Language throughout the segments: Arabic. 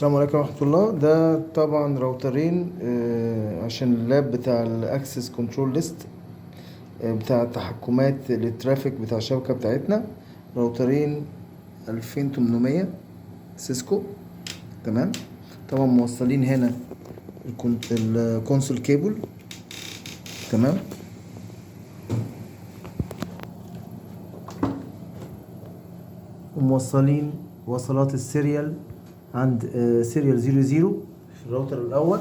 السلام عليكم ورحمة الله. ده طبعا راوترين عشان اللاب بتاع الاكسس كنترول ليست بتاع التحكمات للترافيك بتاع الشبكة بتاعتنا. راوترين 2800 سيسكو. تمام. طبعا موصلين هنا الكونسول كيبل. تمام. وموصلين وصلات السيريال عند سيريال 00 في الراوتر الاول،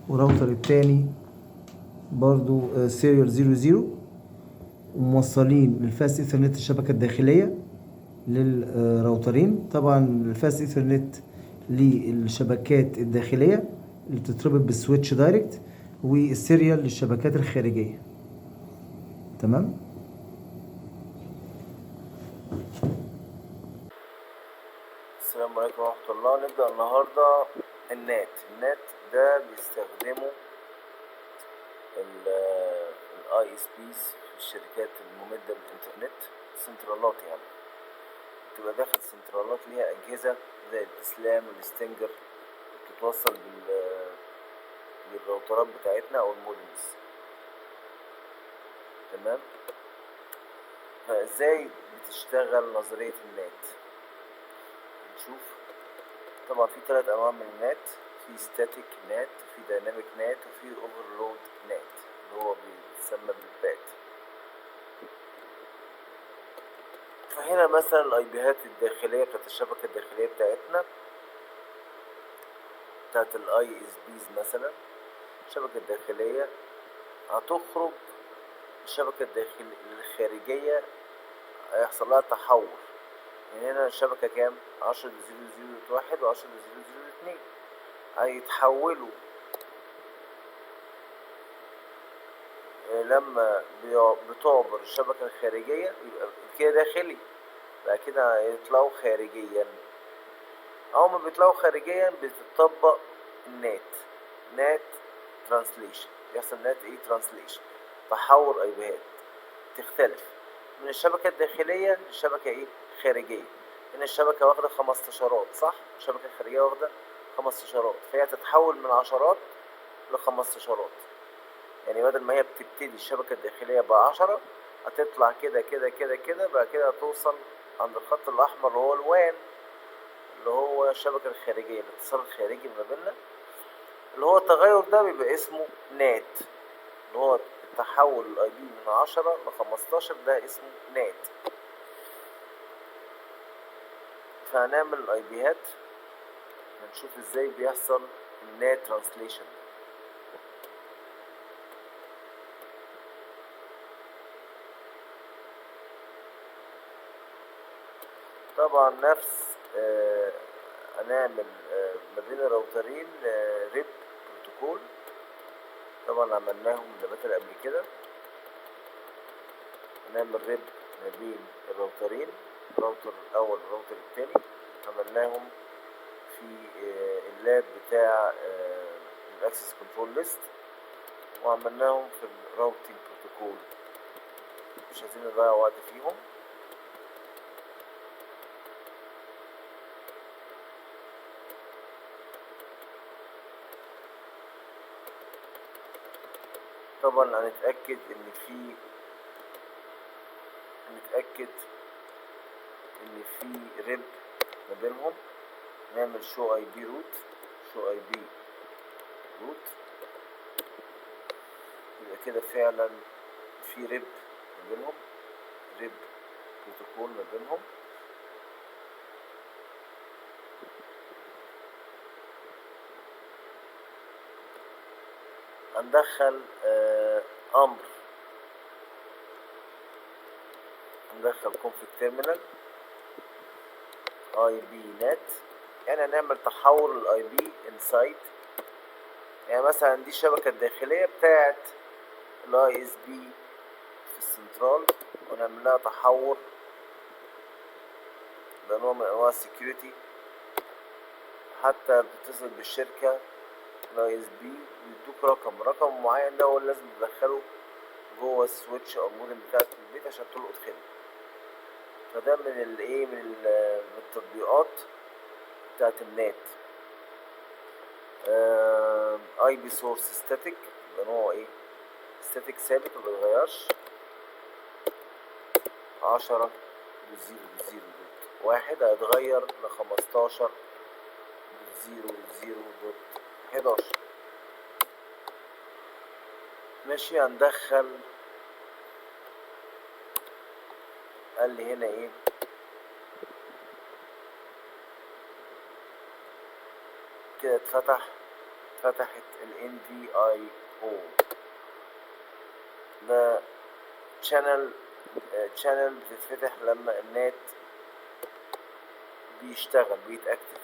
والراوتر التاني برضو سيريال 00. وموصلين الفاست ايثرنت الشبكة الداخلية للراوترين. طبعا الفاست ايثرنت للشبكات الداخلية اللي بتتربط بالسويتش دايركت، والسيريال للشبكات الخارجية. تمام. السلام عليكم ورحمة الله. نبدأ النهاردة النات ده بيستخدمه الاي اس بيز في الشركات الممدة بالانترنت، سنترالات يعني. بتبقى داخل سنترالات ليها أجهزة زي الإسلام والستنجر، بتتوصل بالراوترات بتاعتنا أو المودمز. تمام. فازاي بتشتغل نظرية النات؟ نشوف. طبعا في 3 انواع من النات، في ستاتيك نات، في دايناميك نات، وفي اوفرلود نات اللي هو بيتسمى بالبات. فهنا مثلا الاي بيهات الداخليه بتاعت الشبكه الداخليه بتاعتنا بتاعت الاي اس بيز مثلا، الشبكه الداخليه هتخرج الشبكه الخارجيه، هيحصل لها تحول. يعني هنا الشبكه كام؟ 10.0.0.1 و 10.0.0.2 هيتحولوا لما بتعبر الشبكة الخارجية، يبقى كده داخلي، بعد كده يطلعوا خارجيا. أول ما بيطلعوا خارجيا بتطبق نات ترانسليشن، يحصل نات ترانسليشن، تحول أي بيهات تختلف من الشبكة الداخلية للشبكة خارجية. هنا الشبكة واخدة 15، صح؟ الشبكة الخارجية واخدة 15، فهي تتحول من 10 ل15. يعني بدل ما هي بتبتدي الشبكة الداخلية ب10، هتطلع كده كده كده كده، بعد كده هتوصل عند الخط الأحمر اللي هو الوان، اللي هو الشبكة الخارجية، الاتصال الخارجي ما بيننا، اللي هو التغير ده بيبقى اسمه نات، اللي هو تحول الاي بي من 10 ل15، ده اسمه نات. فهنعمل الاي بيهات، هنشوف ازاي بيحصل النات ترانسليشن. طبعا نفس هنعمل ما بين الراوترين ريب بروتوكول. طبعا عملناهم اللي قبل كده. هنعمل ريب ما بين الراوترين، الراوتر الاول والراوتر التاني، عملناهم في اللاب بتاع الاكسس كنترول ليست، وعملناهم في الراوتنج بروتوكول. مش عايزين نضيع وقت فيهم. طبعا هنتأكد ان في ريب ما بينهم. نعمل شو اي بي روت، يبقى كده فعلا في ريب ما بينهم، ريب بروتوكول ما بينهم. هندخل امر، هندخل config terminal اي بي نت، يعني هنعمل تحول الاي بي انسايد. يعني مثلا دي الشبكة الداخلية بتاعت الاي اس بي في السنترال، ونعمل لها تحول بنوع من انواع السكيورتي. حتى بتتصل بالشركة الاي اس بي يدوك رقم معين، ده هو اللي لازم تدخله جوه السويتش او المودم بتاعت البيت عشان تلقط خدمة. فده من من التطبيقات بتاعت النات. اي بي سورس ستاتيك، يبقى نوعه ايه؟ ستاتيك ثابت مبيتغيرش. 10 0 0 1 هيتغير ل15 0 0 11. ماشي. هندخل، قال لي هنا ايه؟ كده اتفتحت ال NVIO. ده channel بتتفتح لما النت بيشتغل بيتأكتف.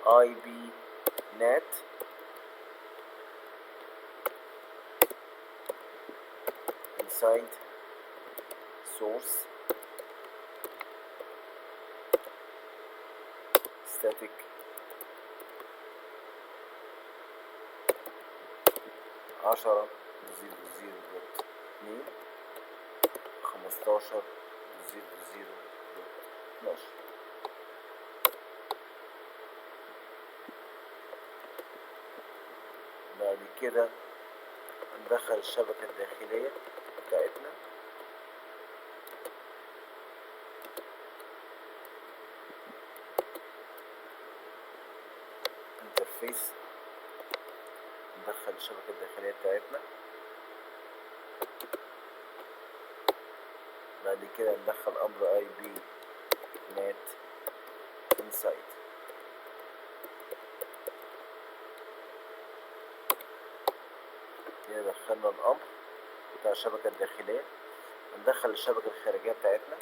IP NET inside source static 10 0 2 15 0 12. بعد كده هندخل الشبكة الداخلية بتاعتنا. انترفيس، ندخل الشبكة الداخلية بتاعتنا. بعد كده ندخل امر IP NET inside. كده دخلنا الامر بتاع الشبكة الداخلية. ندخل الشبكة الخارجية بتاعتنا.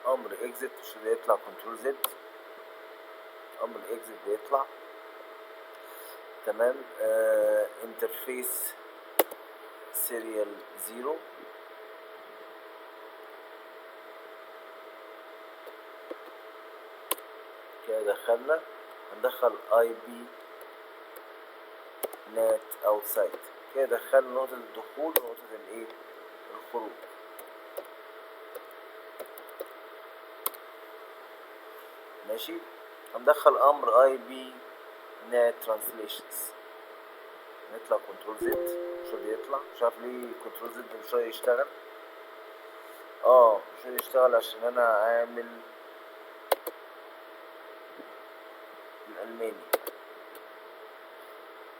امر اكزيت عشان يطلع كنترول زد. امر اكزيت بيطلع تمام. انترفيس سيريال 0. كده دخلنا. هندخل IP NET outside. كده دخلنا نقطة الدخول ونقطة الايه؟ الخروج. ماشي. هندخل امر IP NET translations. نطلع كنترول زد. مش راضي يطلع، مش عارف ليه كنترول زد مش راضي يشتغل. مش راضي يشتغل عشان انا عامل الالماني.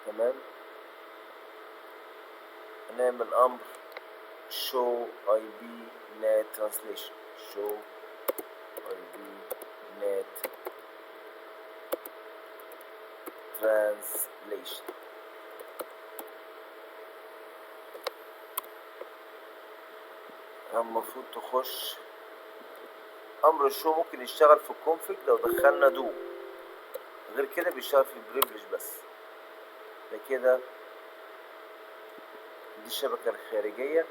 تمام. هنعمل امر show IP NET translation. show IP NET translation. المفروض تخش امر الشو. ممكن يشتغل في الكونفيج لو دخلنا دو، غير كده بيشتغل في البريفليج بس. ده كده دي الشبكة الخارجية.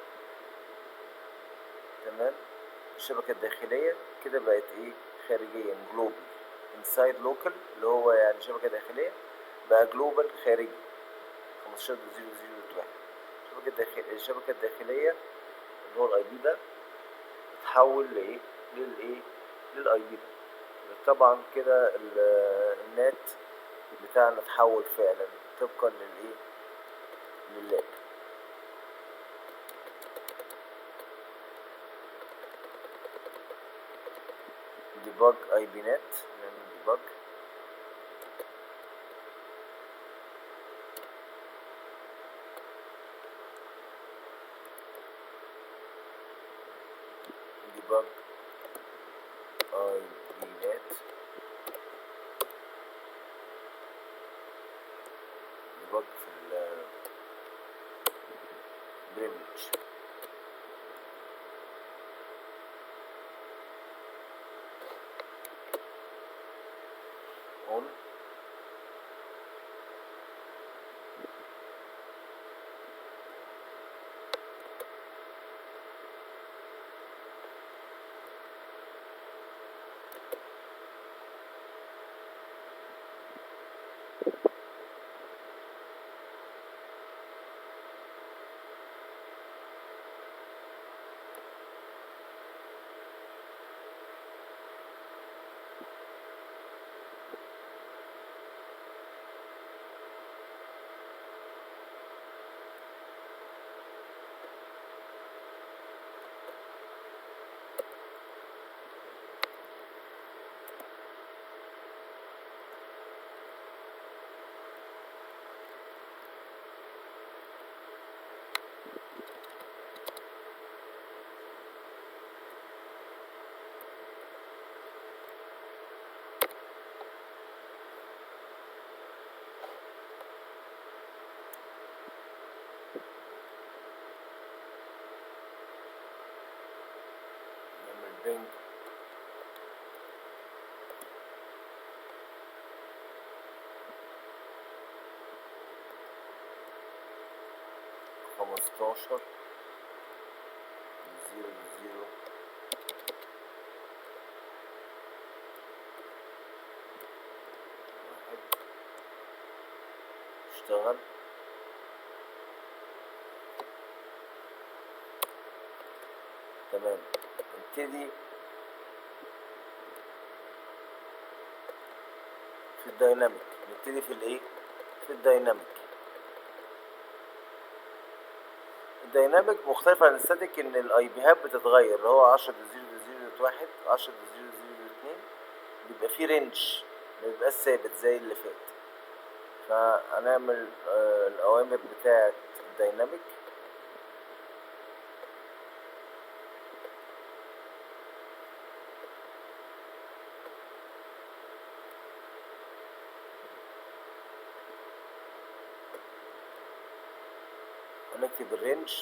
تمام. الشبكة الداخلية كده بقت ايه؟ خارجية جلوبال. انسايد لوكال اللي هو يعني شبكة داخلية بقى جلوبال خارجي 15.0.0.1. الشبكة الداخلية اللي هو الاي بي ده اتحول لايه؟ للاي بي ده. طبعا كده النت بتاعنا اتحول فعلا طبقا لللاب. ديباج اي بي نت. نعمل ديباج. ديباج اي بي نت. ديباج في البريفليج. اون. نعمل بينج. خمستاشر 0 1. اشتغل. تمام. نبتدي في الدايناميك. نبتدي في الايه؟ في الدايناميك. الدايناميك مختلف عن الستاتيك ان الاي بيهات بتتغير، اللي هو 10.0.0.1 10.0.0.2 بيبقى فيه رينج، مبيبقاش ثابت زي اللي فات. فهنعمل الاوامر بتاعة الدايناميك. هنكتب الرينج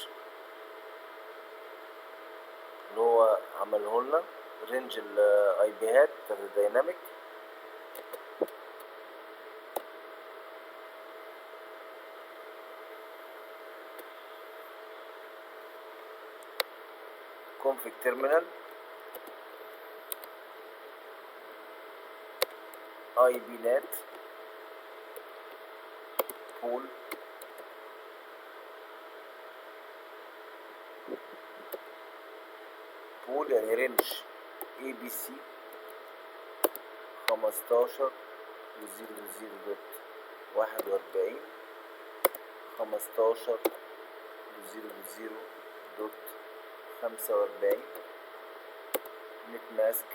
اللي هو عمله لنا، رينج الاي بيهات بتاعت الدايناميك. config terminal IBNet pool يعني رينج ABC 15.0.0.41 15.0.0.45 نت ماسك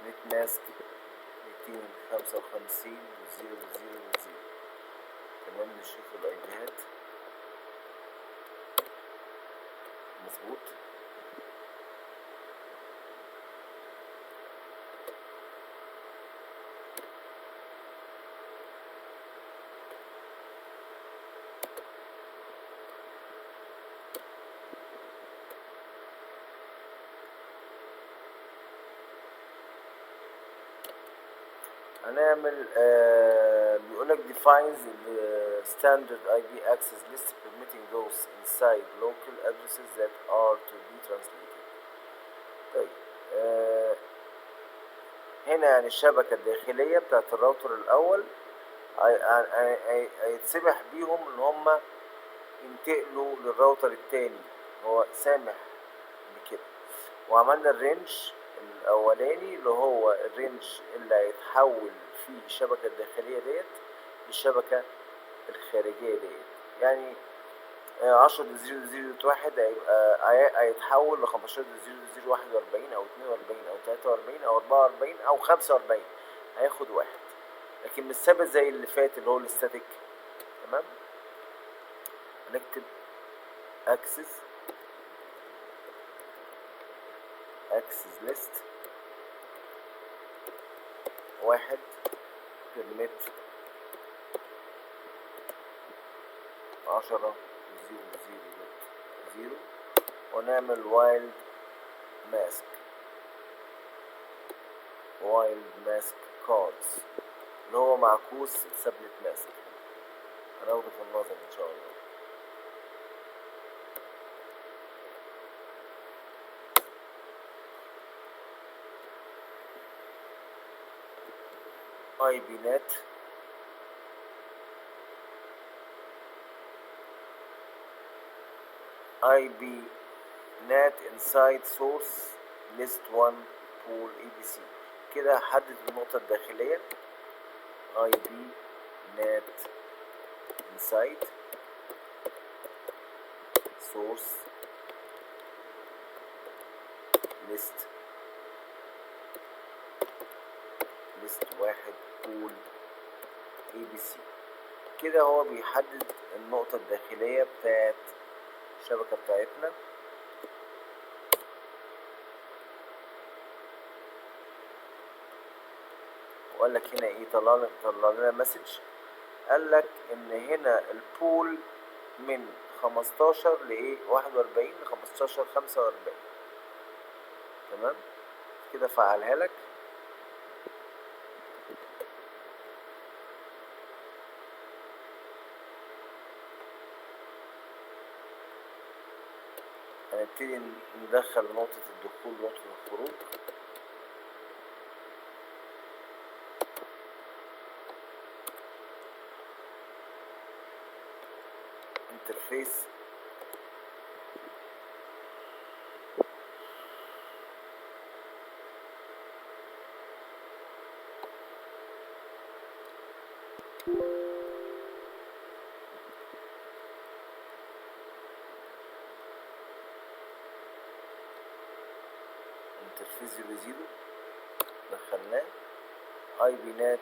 نت ماسك 255.0.0.0. تمام. نشوف الايبيهات مظبوط. هنعمل بيقولك defines the standard IP access list permitting those inside local addresses that are to be translated. طيب هنا يعني الشبكة الداخلية بتاعت الراوتر الأول هيتسمح بيهم إن هما ينتقلوا للراوتر التاني، هو سامح بكده. وعملنا الرينج الاولاني اللي هو الرينج اللي هيتحول فيه الشبكة الداخلية ديت للشبكة الخارجية ديت. يعني 10.0.0.1 هيتحول ل 15.0.0.41 او 42 او 43 او 44 او 45، هياخد واحد، لكن مش ثابت زي اللي فات اللي هو الاستاتيك. تمام. هنكتب access list 1 permit 10.0.0.0 ونعمل wild mask cards اللي هو معكوس السبلت ماسك. هناخده في النظر ان شاء الله. IBNet inside source list 1 pool ABC. كده هحدد النقطة الداخلية IBNet inside source list 1 pool ABC. كده هو بيحدد النقطة الداخلية بتاعت الشبكة بتاعتنا. وقال لك هنا ايه، طلع لنا مسج، قال لك ان هنا البول من 15 ل 41 ل 15 45. تمام كده فعلها لك. هنبتدي ندخل نقطة الدخول ونقطة الخروج. انترفيس انترفيس 00 دخلناه. اي بي نات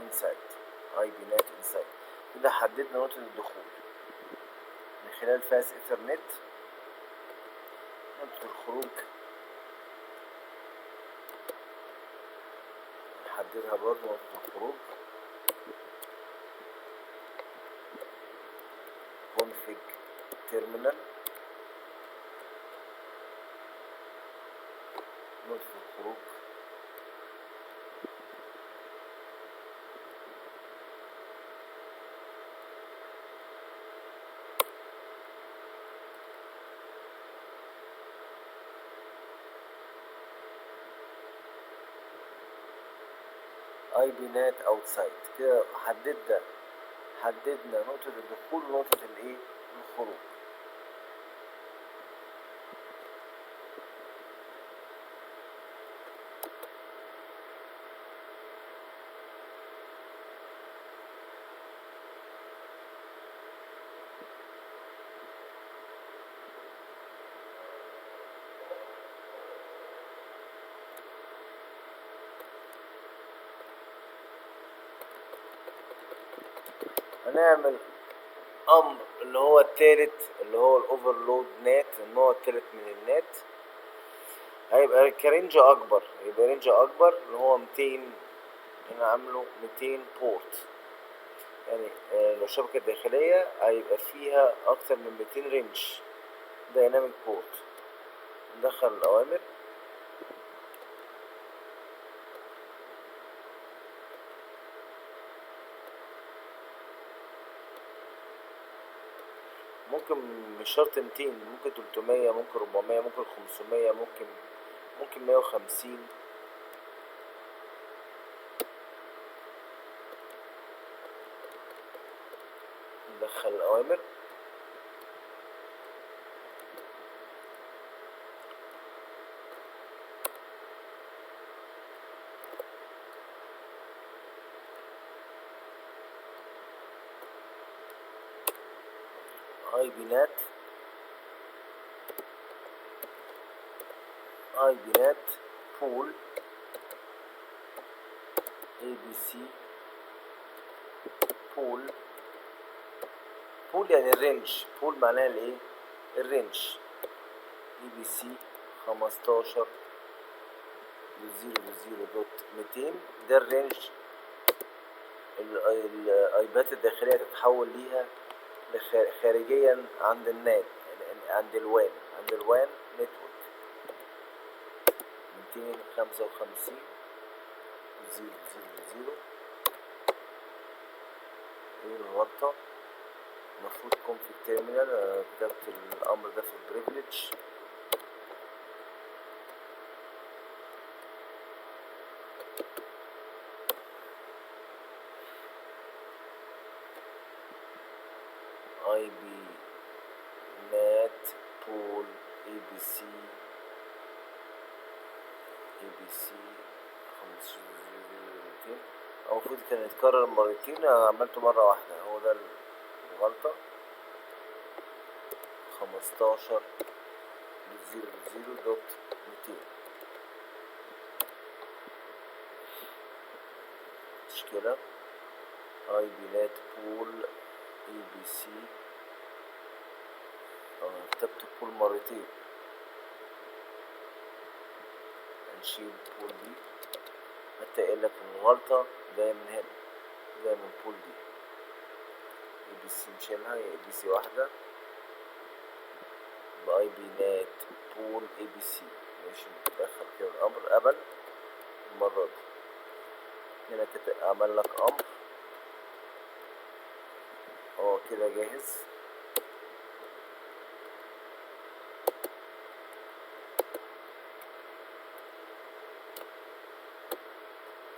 انسايد، اي بي نات انسايد. كده حددنا نقطة الدخول من خلال فاس ايثرنت. نقطة الخروج نحددها برضه، نقطة الخروج config terminal. نقطة الخروج اي بي نات اوتسايد. كده حددنا نقطة الدخول ونقطة الايه، الخروج. هنعمل امر اللي هو التالت، اللي هو الاوفرلود نات، النوع التالت من النات. هيبقى كرنج اكبر، يبقى رينج اكبر اللي هو 200. هنا عامله 200 بورت، يعني لو شبكة داخلية هيبقى فيها اكتر من 200 رينج دايناميك بورت. ندخل الاوامر. ممكن مش شرط 200، ممكن 300، ممكن 400، ممكن 500، ممكن 150. ندخل الأوامر. اي بي نات بول اي بي سي بول يعني الرينج. بول معناها الايه، الرينج. اي بي سي 15 0.0.200. ده الرينج الايبات الداخلية تتحول ليها خارجيا عند النات، عند الوان نتورك. 255 0.0.0. ايه الغلطة؟ المفروض config terminal. انا كتبت الامر ده في البريفليج. اي بي نات بول اي بي سي 15. او المفروض كان يتكرر مرتين، انا عملته مرة واحدة، هو ده الغلطة. 15 ل0.0.200. مشكلة. اي بي نت بول اي بي سي. انا كتبت بول مرتين، هنشيل بول دي، حتى قايلك ان الغلطة جاية من هنا، جاية من بول دي. اي بي سي نشيلها، هي اي بي سي واحدة باي بي نت بول اي بي سي. ماشي، ندخل كده الامر قبل المرة دي. هنا كده عمل لك امر، كده جاهز.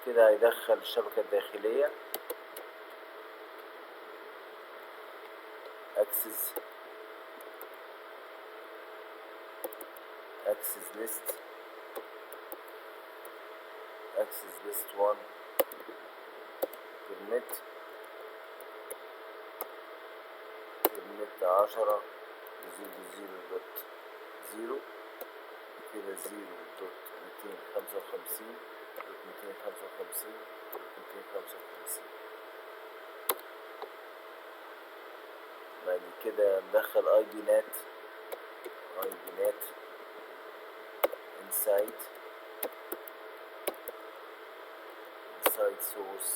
كده هيدخل الشبكة الداخلية access list 1 permit 10 0.0.0 كده 0.255.255.255. بعد كده ندخل اي بي نت inside source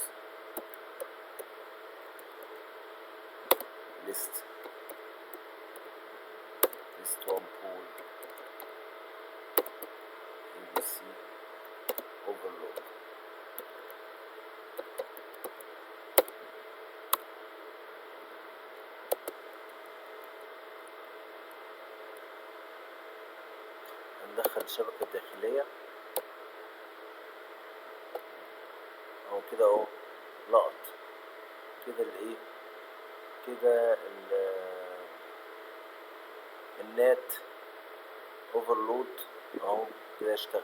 list 1 pool ABC overload. هندخل الشبكة الداخلية اهو كده اهو، لقط كده الايه، كده النات اوفرلود اهو كده اشتغل.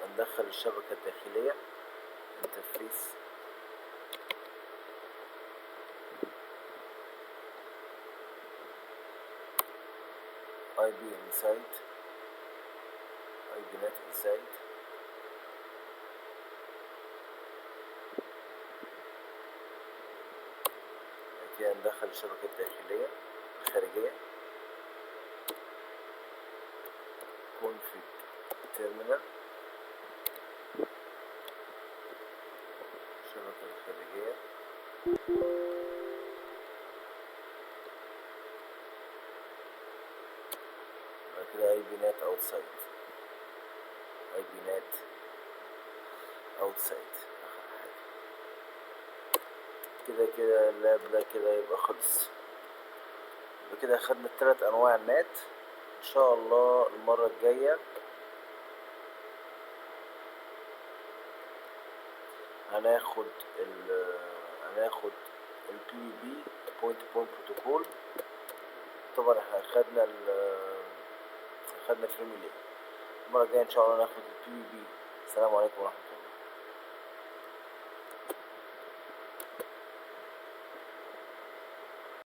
هندخل الشبكة الداخلية انترفيس اي بي انسايد اي بي نت انسايد. كده ندخل الشبكة الداخلية الخارجية config terminal الشبكة الخارجية. بعد كده اي بي نت اوتسايد اي بي نت اوتسايد اخر حاجة. كده اللاب ده كده يبقى خلص. يبقى كده اخدنا التلات انواع النات. ان شاء الله المرة الجاية هناخد ال PVB point to point protocol. طبعا احنا خدنا الفريم. المرة الجاية ان شاء الله ناخد ال PVB. السلام عليكم ورحمة الله.